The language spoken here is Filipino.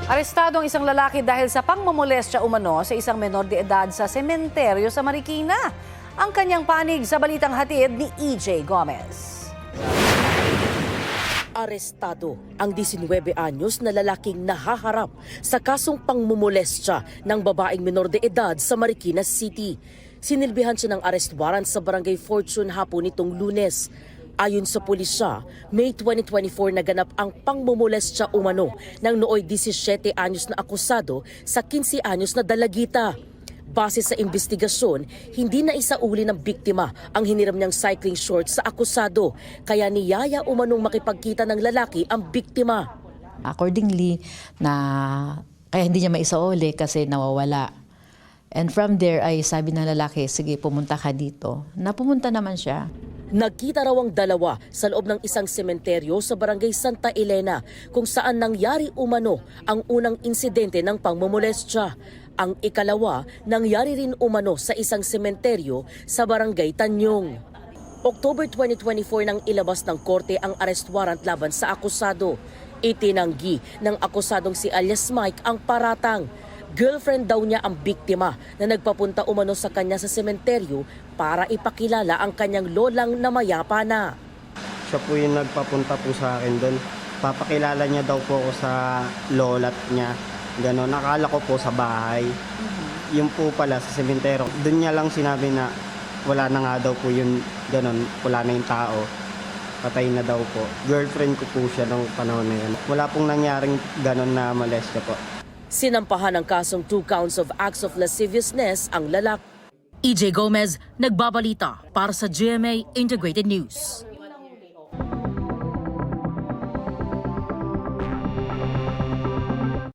Arestado ang isang lalaki dahil sa pangmomolestya umano sa isang menor de edad sa sementeryo sa Marikina. Ang kanyang panig sa balitang hatid ni EJ Gomez. Arestado ang 19 anyos na lalaking nahaharap sa kasong pangmomolestya ng babaeng menor de edad sa Marikina City. Sinilbihan siya ng arrest warrant sa Barangay Fortune hapon nitong Lunes. Ayon sa pulisya, May 2024 naganap ang pangmomolestya umano ng nooy 17 anyos na akusado sa 15 anyos na dalagita. Base sa investigasyon, hindi na isauli ng biktima ang hiniram niyang cycling shorts sa akusado, kaya niyaya umanong makipagkita ng lalaki ang biktima. Accordingly, kaya hindi niya maisauli kasi nawawala. And from there ay sabi ng lalaki, sige pumunta ka dito. Napumunta naman siya. Nagkita raw ang dalawa sa loob ng isang sementeryo sa Barangay Santa Elena kung saan nangyari umano ang unang insidente ng pangmomolestya. Ang ikalawa, nangyari rin umano sa isang sementeryo sa Barangay Tanyong. October 2024 nang ilabas ng korte ang arrest warrant laban sa akusado. Itinanggi ng akusadong si alias Mike ang paratang. Girlfriend daw niya ang biktima na nagpapunta umano sa kanya sa sementeryo para ipakilala ang kanyang lolang na mayapa na. Siya po yung nagpapunta po sa akin doon. Papakilala niya daw po ako sa lolat niya. Ganon, nakala ko po sa bahay. Yung po pala sa sementeryo. Doon niya lang sinabi na wala na nga daw po yung ganon, wala na yung tao. Patay na daw po. Girlfriend ko po siya nung panahon na yun. Wala pong nangyaring ganon na molestya po. Sinampahan ng kasong 2 counts of acts of lasciviousness ang lalaki. EJ Gomez, nagbabalita para sa GMA Integrated News.